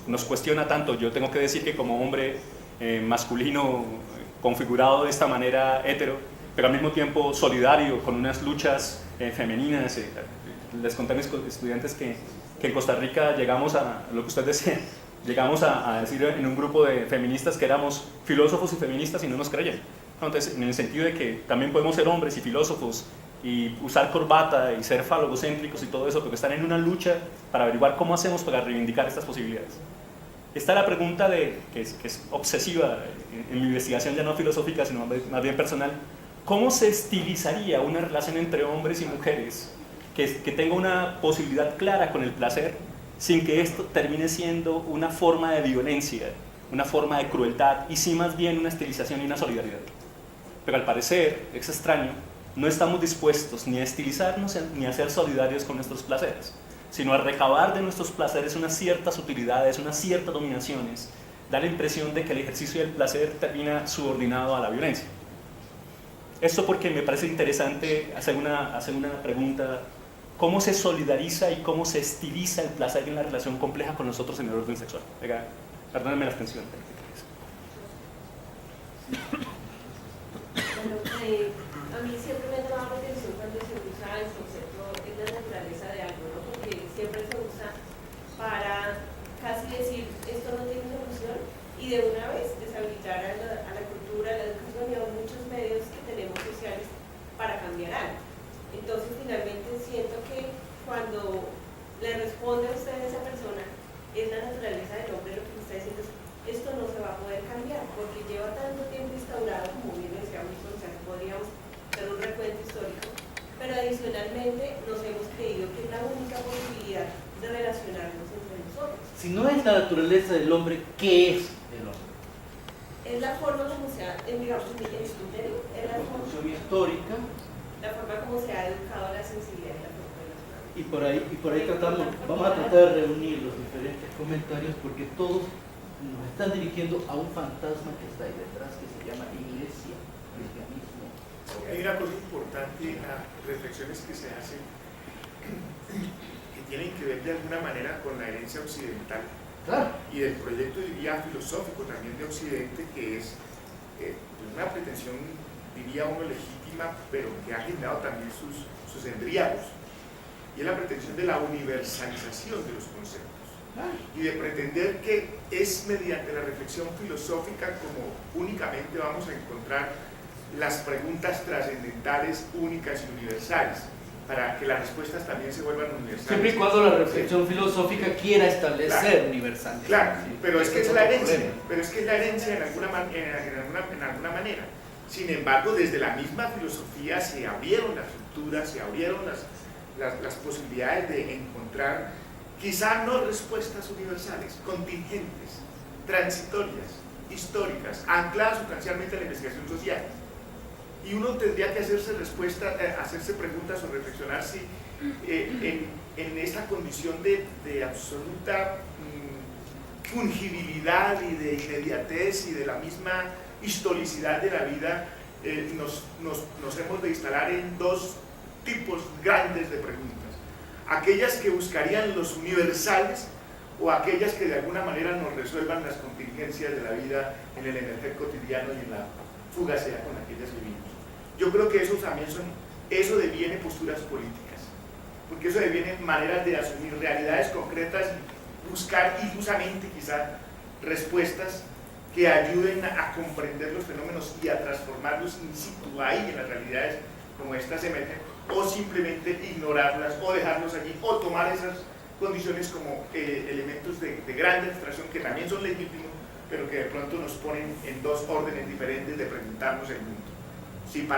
nos cuestiona tanto. Yo tengo que decir que como hombre masculino configurado de esta manera hetero, pero al mismo tiempo solidario con unas luchas femeninas, les conté a mis estudiantes que en Costa Rica llegamos a lo que usted decía, llegamos a decir en un grupo de feministas que éramos filósofos y feministas y no nos creían. Entonces, en el sentido de que también podemos ser hombres y filósofos y usar corbata y ser falogocéntricos y todo eso, porque están en una lucha para averiguar cómo hacemos para reivindicar estas posibilidades. Esta es la pregunta que es obsesiva en mi investigación, ya no filosófica, sino más bien personal. ¿Cómo se estilizaría una relación entre hombres y mujeres que tenga una posibilidad clara con el placer, sin que esto termine siendo una forma de violencia, una forma de crueldad, y sí más bien una estilización y una solidaridad? Pero al parecer, es extraño, no estamos dispuestos ni a estilizarnos ni a ser solidarios con nuestros placeres, sino a recabar de nuestros placeres unas ciertas utilidades, unas ciertas dominaciones. Da la impresión de que el ejercicio del placer termina subordinado a la violencia. Esto porque me parece interesante hacer una pregunta: ¿cómo se solidariza y cómo se estiliza el placer en la relación compleja con nosotros en el orden sexual? Venga, perdónenme la atención. A mí siempre me ha llamado la atención cuando se usa el concepto de la naturaleza de algo, ¿no? Porque siempre se usa para casi decir esto no tiene solución y de una vez deshabilitar a la cultura, a la educación y a muchos medios que tenemos sociales para cambiar algo. Entonces finalmente siento que cuando le responde a usted a esa persona, es la naturaleza del hombre lo que me está diciendo es: esto no se va a poder cambiar porque lleva tanto tiempo instaurado, como bien decíamos, o sea, podríamos hacer un recuento histórico, pero adicionalmente nos hemos creído que es la única posibilidad de relacionarnos entre nosotros. Si no es la naturaleza del hombre, ¿qué es el hombre? Es la forma como se ha, digamos, en su criterio, es la construcción histórica, la forma como se ha educado la sensibilidad de la persona. y por ahí vamos a tratar de reunir los diferentes comentarios, porque todos nos están dirigiendo a un fantasma que está ahí detrás, que se llama iglesia, cristianismo. Hay una cosa importante en las reflexiones que se hacen que tienen que ver de alguna manera con la herencia occidental, claro, y del proyecto, diría, filosófico también de Occidente, que es una pretensión, diría uno, legítima, pero que ha generado también sus embriagos, y es la pretensión de la universalización de los conceptos y de pretender que es mediante la reflexión filosófica como únicamente vamos a encontrar las preguntas trascendentales, únicas y universales, para que las respuestas también se vuelvan universales. siempre y cuando la reflexión filosófica quiera establecer universales. Claro, sí, pero es que es la herencia, problema. pero es que es la herencia en alguna manera. Sin embargo, desde la misma filosofía se abrieron las rupturas, se abrieron las posibilidades de encontrar quizá no respuestas universales, contingentes, transitorias, históricas, ancladas sustancialmente a la investigación social. Y uno tendría que hacerse preguntas o reflexionar si en esta condición de absoluta fungibilidad y de inmediatez y de la misma historicidad de la vida, nos hemos de instalar en dos tipos grandes de preguntas: aquellas que buscarían los universales o aquellas que de alguna manera nos resuelvan las contingencias de la vida en el emerger cotidiano y en la fugacidad con la que ellas vivimos. Yo creo que eso deviene posturas políticas, porque eso deviene maneras de asumir realidades concretas y buscar ilusamente quizá respuestas que ayuden a comprender los fenómenos y a transformarlos in situ ahí en las realidades como estas emergen, o simplemente ignorarlas o dejarlos allí, o tomar esas condiciones como elementos de gran abstracción que también son legítimos, pero que de pronto nos ponen en dos órdenes diferentes de preguntarnos el mundo. Si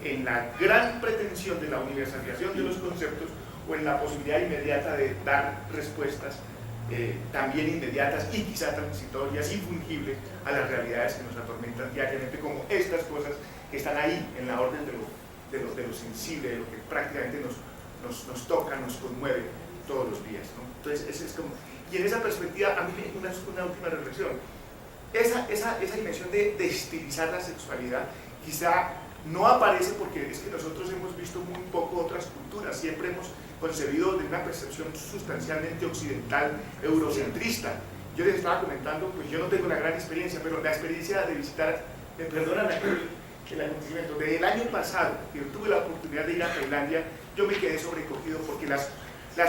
en la gran pretensión de la universalización de los conceptos o en la posibilidad inmediata de dar respuestas también inmediatas y quizá transitorias y fungibles a las realidades que nos atormentan diariamente, como estas cosas que están ahí en la orden de lo sensible, de lo que prácticamente nos toca, nos conmueve todos los días, ¿no? Entonces, y en esa perspectiva, a mí una última reflexión: esa dimensión de estilizar la sexualidad quizá no aparece porque es que nosotros hemos visto muy poco otras culturas, siempre hemos concebido de una percepción sustancialmente occidental, eurocentrista, Yo les estaba comentando, pues yo no tengo una gran experiencia, pero la experiencia de visitar, me perdonan el acontecimiento, del año pasado, que tuve la oportunidad de ir a Tailandia, yo me quedé sobrecogido porque las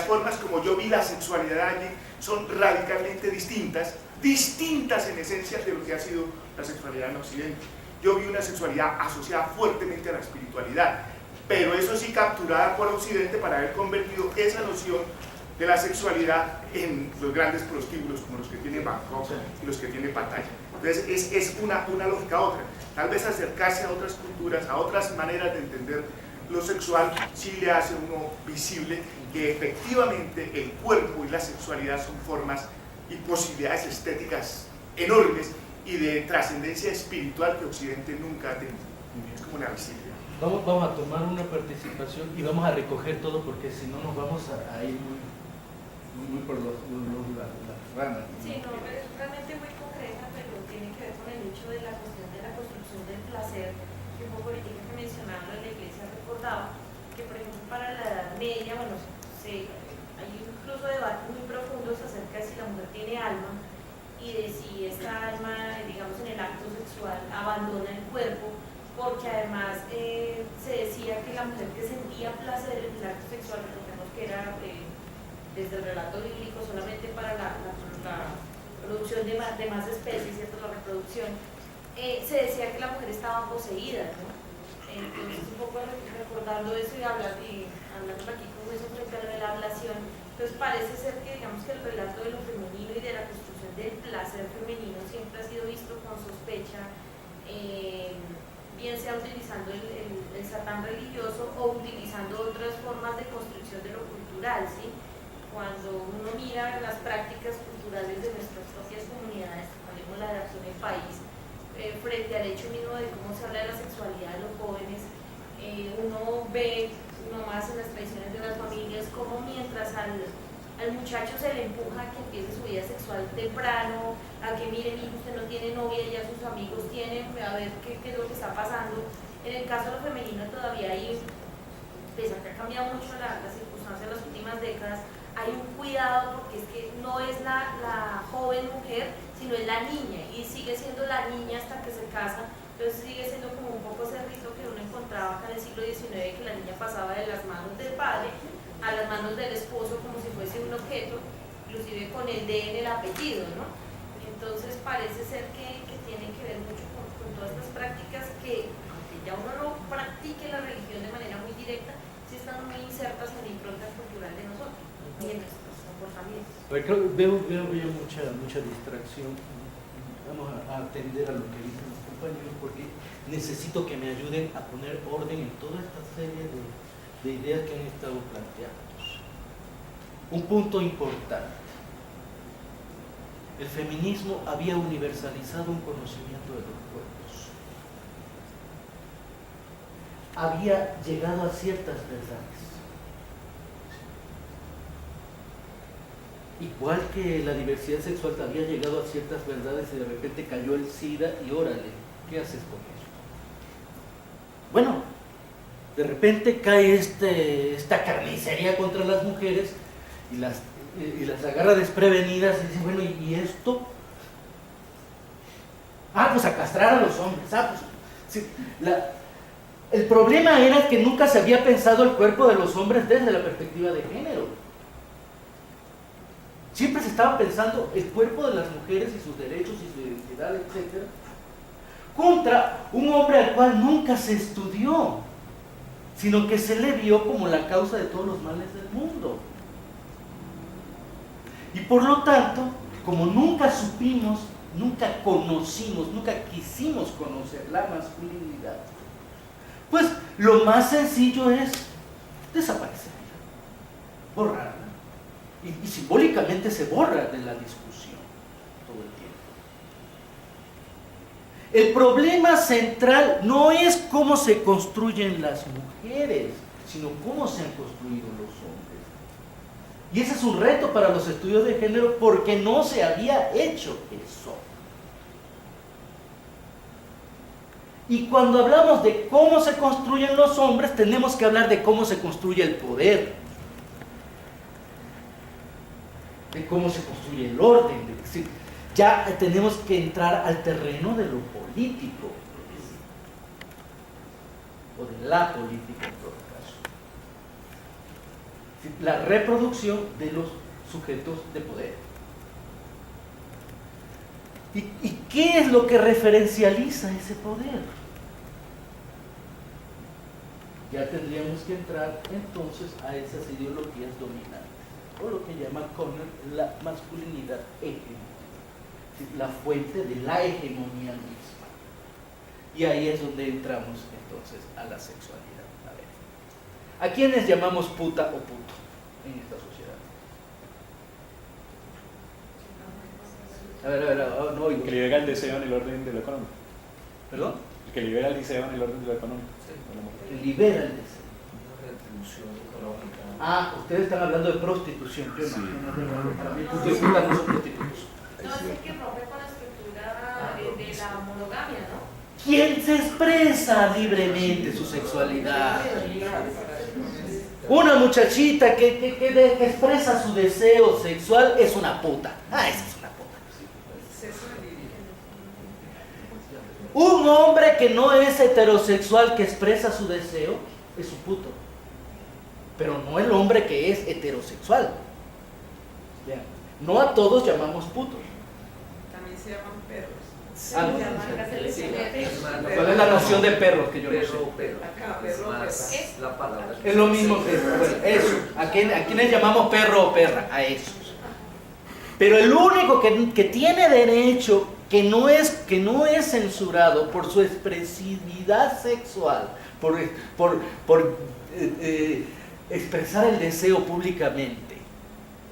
formas como yo vi la sexualidad allí son radicalmente distintas en esencia de lo que ha sido la sexualidad en Occidente. Yo vi una sexualidad asociada fuertemente a la espiritualidad, pero eso sí capturada por Occidente para haber convertido esa noción de la sexualidad en los grandes prostíbulos como los que tiene Bangkok y los que tiene Pattaya. Entonces es una lógica a otra. Tal vez acercarse a otras culturas, a otras maneras de entender lo sexual, sí le hace a uno visible que efectivamente el cuerpo y la sexualidad son formas y posibilidades estéticas enormes y de trascendencia espiritual que Occidente nunca ha tenido. Es como una visibilidad. Vamos a tomar una participación y vamos a recoger todo porque si no nos vamos a ir muy por las ramas. Sí, no, es realmente muy concreta, pero tiene que ver con el hecho de la cuestión de la construcción del placer, que un poco ahorita que mencionaba en la iglesia recordaba que, por ejemplo, para la Edad Media, bueno, hay incluso debates muy profundos acerca de si la mujer tiene alma y de si esta alma, digamos, en el acto sexual abandona el cuerpo, porque además se decía que la mujer que sentía placer en el acto sexual, recordemos que era desde el relato bíblico solamente para la producción de más especies, ¿cierto? La reproducción, se decía que la mujer estaba poseída, ¿no? Entonces, un poco recordando eso y hablando aquí con eso frente a la ablación, entonces parece ser que, digamos, que el relato de lo femenino y de la construcción del placer femenino siempre ha sido visto con sospecha, bien sea utilizando el satán religioso o utilizando otras formas de construcción de lo cultural, ¿sí? Cuando uno mira las prácticas culturales de nuestras propias comunidades, hablemos la de Acción en País, frente al hecho mismo de cómo se habla de la sexualidad de los jóvenes, uno ve nomás en las tradiciones de las familias como mientras al muchacho se le empuja a que empiece su vida sexual temprano, a que miren, hijo, usted no tiene novia, ya sus amigos tienen, a ver qué es lo que está pasando. En el caso de lo femenino todavía hay, pese a que ha cambiado mucho la circunstancia en las últimas décadas, hay un cuidado porque es que no es la joven mujer, sino es la niña, y sigue siendo la niña hasta que se casa. Entonces sigue siendo como un poco ese rito que uno encontraba acá en el siglo XIX, que la niña pasaba de las manos del padre a las manos del esposo como si fuese un objeto, inclusive con el D en el apellido, ¿no? Entonces parece ser que tienen que ver mucho con todas estas prácticas que, aunque ya uno no practique la religión de manera muy directa, sí están muy insertas en la impronta cultural de nosotros y en nuestros comportamientos. Veo mucha distracción. Vamos a atender a lo que dicen los compañeros porque necesito que me ayuden a poner orden en toda esta serie de ideas que han estado planteando. Un punto importante. El feminismo había universalizado un conocimiento de los cuerpos. Había llegado a ciertas verdades. Igual que la diversidad sexual había llegado a ciertas verdades y de repente cayó el SIDA y órale, ¿qué haces con eso? Bueno, de repente cae esta carnicería contra las mujeres y las agarra desprevenidas y dice, bueno, ¿y esto? Pues a castrar a los hombres. Sí, el problema era que nunca se había pensado el cuerpo de los hombres desde la perspectiva de género. Siempre se estaba pensando el cuerpo de las mujeres y sus derechos y su identidad, etc. Contra un hombre al cual nunca se estudió, sino que se le vio como la causa de todos los males del mundo. Y por lo tanto, como nunca supimos, nunca conocimos, nunca quisimos conocer la masculinidad, pues lo más sencillo es desaparecerla, borrarla. Y simbólicamente se borra de la discusión todo el tiempo. El problema central no es cómo se construyen las mujeres, sino cómo se han construido los hombres. Y ese es un reto para los estudios de género porque no se había hecho eso. Y cuando hablamos de cómo se construyen los hombres, tenemos que hablar de cómo se construye el poder, de cómo se construye el orden, de decir, ya tenemos que entrar al terreno de lo político, o de la política en todo caso. Es decir, la reproducción de los sujetos de poder. ¿Y qué es lo que referencializa ese poder? Ya tendríamos que entrar entonces a esas ideologías dominantes, o lo que llama Conner la masculinidad hegemónica, la fuente de la hegemonía misma. Y ahí es donde entramos entonces a la sexualidad. A ver, ¿a quiénes llamamos puta o puto en esta sociedad? A ver, no oigo. El que libera el deseo en el orden de lo económico. ¿Perdón? El que libera el deseo en el orden de lo económico. Que libera el deseo. Retribución económica. Ah, ustedes están hablando de prostitución. Yo Sí. para mí, puto y puta no son prostitutos. No, es el que rompe con la estructura de la monogamia, ¿no? ¿Quién se expresa libremente su sexualidad? Una muchachita que expresa su deseo sexual es una puta. Ah, esa es una puta. Un hombre que no es heterosexual que expresa su deseo es un puto. Pero no el hombre que es heterosexual. Vean, no a todos llamamos putos. También se llaman perros. Ah, no, Sí. ¿cuál es la noción de perros que yo no sé? Perro. Acá, Es perro, más perra. la palabra. Es lo mismo que bueno, eso. ¿A quiénes llamamos perro o perra? A esos. Pero el único que tiene derecho, que no es censurado por su expresividad sexual, por expresar el deseo públicamente,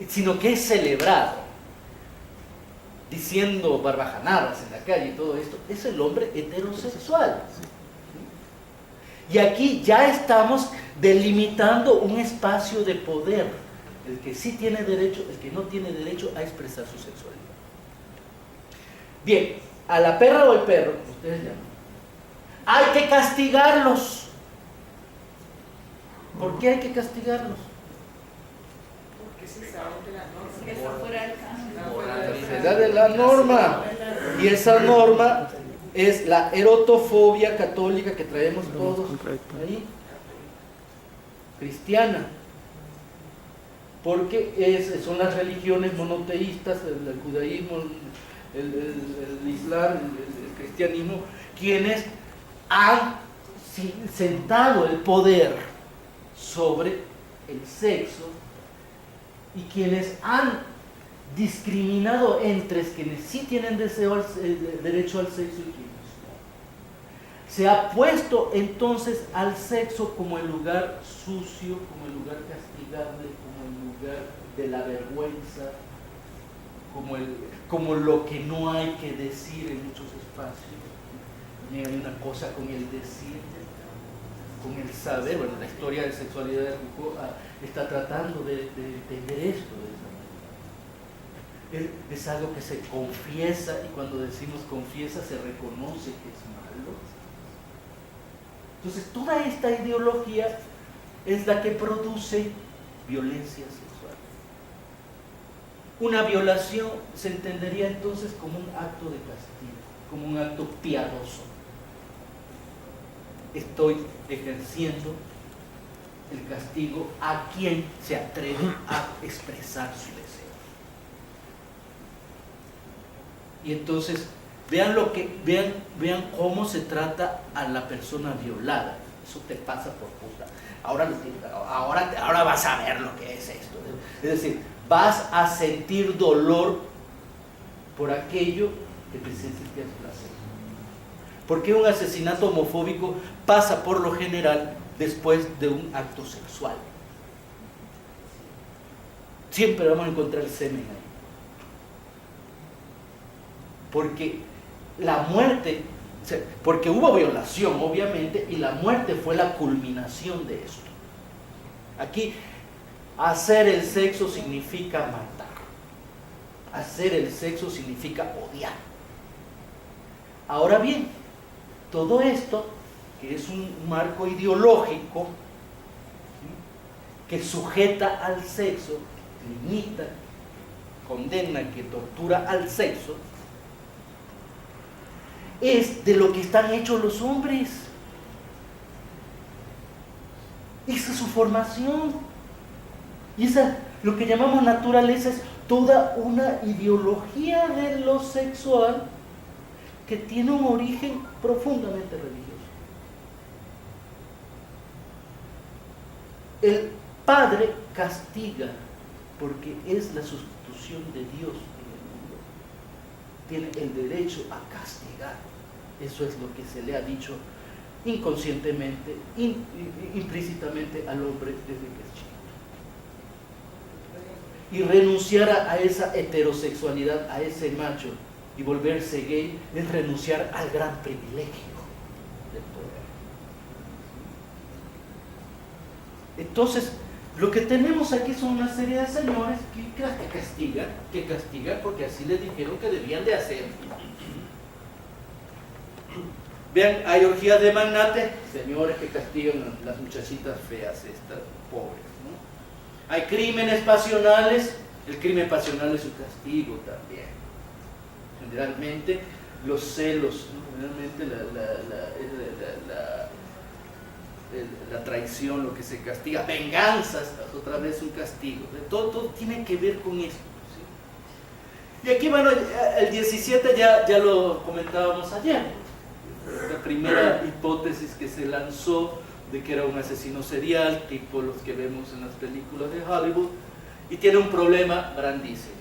sino que es celebrado, diciendo barbajanadas en la calle y todo esto, es el hombre heterosexual. Y aquí ya estamos delimitando un espacio de poder, el que sí tiene derecho, el que no tiene derecho a expresar su sexualidad. Bien, a la perra o el perro, ustedes llaman, hay que castigarlos. ¿Por qué hay que castigarlos? Porque se sale de la norma. Que está fuera del caso. Fuera de la norma. Y esa norma es la erotofobia católica que traemos todos ahí, cristiana, porque son las religiones monoteístas, el judaísmo, el islam, el cristianismo, quienes han sentado el poder sobre el sexo y quienes han discriminado entre quienes sí tienen derecho al sexo y quienes no. Se ha puesto entonces al sexo como el lugar sucio, como el lugar castigable, como el lugar de la vergüenza, como lo que no hay que decir en muchos espacios. Y hay una cosa con el decir, con el saber. Bueno, la historia de sexualidad de Foucault está tratando de entender esto de esa manera. Es algo que se confiesa, y cuando decimos confiesa se reconoce que es malo. Entonces toda esta ideología es la que produce violencia sexual. Una violación se entendería entonces como un acto de castigo, como un acto piadoso. Estoy ejerciendo el castigo a quien se atreve a expresar su deseo. Y entonces vean cómo se trata a la persona violada. Eso te pasa por puta. Ahora vas a ver lo que es esto. Es decir, vas a sentir dolor por aquello que te sentías placer. Porque un asesinato homofóbico pasa por lo general después de un acto sexual. Siempre vamos a encontrar semen ahí. Porque la muerte, porque hubo violación obviamente, y la muerte fue la culminación de esto. Aquí, hacer el sexo significa matar. Hacer el sexo significa odiar. Ahora bien, todo esto, que es un marco ideológico, ¿sí?, que sujeta al sexo, limita, condena, que tortura al sexo, es de lo que están hechos los hombres. Esa es su formación. Y esa, lo que llamamos naturaleza, es toda una ideología de lo sexual que tiene un origen profundamente religioso. El Padre castiga porque es la sustitución de Dios en el mundo. Tiene el derecho a castigar. Eso es lo que se le ha dicho inconscientemente, implícitamente al hombre desde que es chico. Y renunciar a esa heterosexualidad, a ese macho, y volverse gay, es renunciar al gran privilegio del poder. Entonces, lo que tenemos aquí son una serie de señores que castigan porque así les dijeron que debían de hacer. Vean, hay orgías de magnate, señores que castigan a las muchachitas feas, estas pobres, ¿no? Hay crímenes pasionales, el crimen pasional es su castigo también. Generalmente los celos, ¿no? Generalmente la traición, lo que se castiga, venganzas, otra vez un castigo. Todo tiene que ver con esto, ¿sí? Y aquí, bueno, el 17 ya lo comentábamos ayer. La primera hipótesis que se lanzó de que era un asesino serial, tipo los que vemos en las películas de Hollywood, y tiene un problema grandísimo.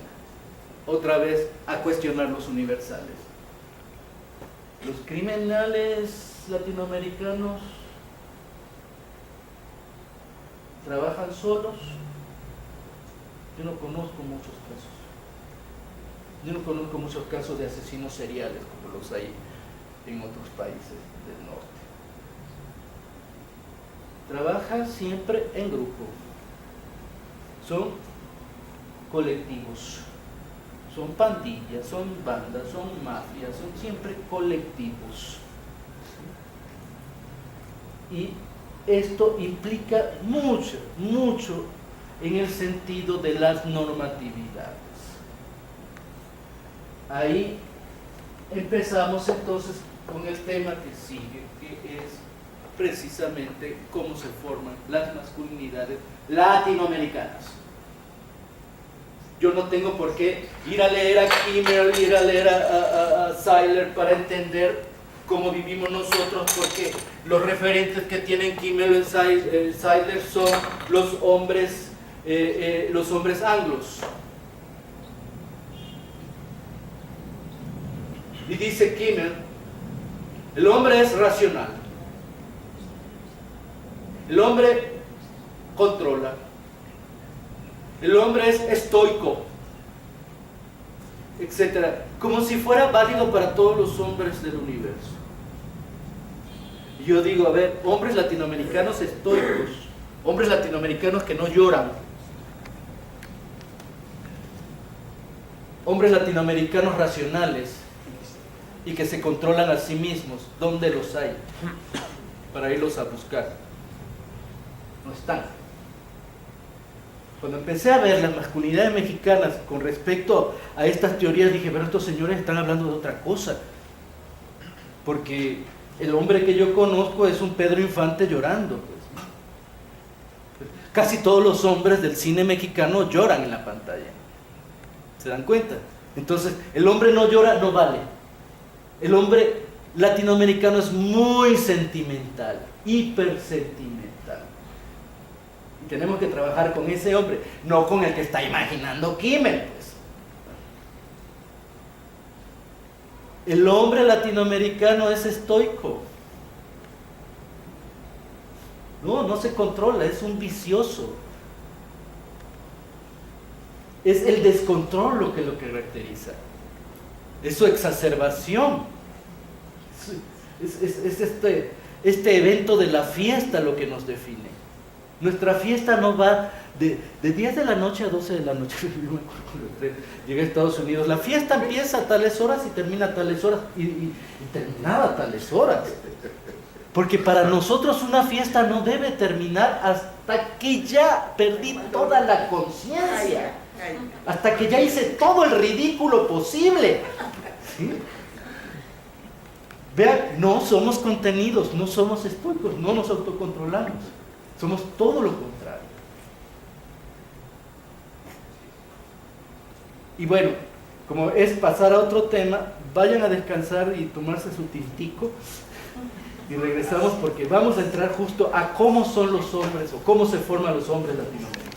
Otra vez, a cuestionar los universales. Los criminales latinoamericanos trabajan solos. Yo no conozco muchos casos. Yo no conozco muchos casos de asesinos seriales como los hay en otros países del norte. Trabajan siempre en grupo. Son colectivos. Son pandillas, son bandas, son mafias, son siempre colectivos. Y esto implica mucho en el sentido de las normatividades. Ahí empezamos entonces con el tema que sigue, que es precisamente cómo se forman las masculinidades latinoamericanas. Yo no tengo por qué ir a leer a Kimmel, ir a leer a Seiler para entender cómo vivimos nosotros, porque los referentes que tienen Kimmel y Seiler son los hombres anglos. Y dice Kimmel, el hombre es racional, el hombre controla, el hombre es estoico, etc. Como si fuera válido para todos los hombres del universo. Y yo digo, a ver, hombres latinoamericanos estoicos, hombres latinoamericanos que no lloran, hombres latinoamericanos racionales y que se controlan a sí mismos, ¿dónde los hay? Para irlos a buscar. No están. Cuando empecé a ver las masculinidades mexicanas con respecto a estas teorías, dije, pero estos señores están hablando de otra cosa. Porque el hombre que yo conozco es un Pedro Infante llorando. Pues. Casi todos los hombres del cine mexicano lloran en la pantalla. ¿Se dan cuenta? Entonces, el hombre no llora, no vale. El hombre latinoamericano es muy sentimental, hipersentimental. Y tenemos que trabajar con ese hombre, no con el que está imaginando Kimmel, pues. El hombre latinoamericano es estoico. No se controla, es un vicioso. Es el descontrol lo que caracteriza. Es su exacerbación. Es este evento de la fiesta lo que nos define. Nuestra fiesta no va de 10 de la noche a 12 de la noche. Llegué a Estados Unidos. La fiesta empieza a tales horas y termina a tales horas y terminaba a tales horas. Porque para nosotros una fiesta no debe terminar hasta que ya perdí toda la conciencia. hasta que ya hice todo el ridículo posible. ¿Sí? Vean, no somos contenidos, no somos estoicos, no nos autocontrolamos. Somos todo lo contrario. Y bueno, como es pasar a otro tema, vayan a descansar y tomarse su tintico. Y regresamos porque vamos a entrar justo a cómo son los hombres o cómo se forman los hombres latinoamericanos.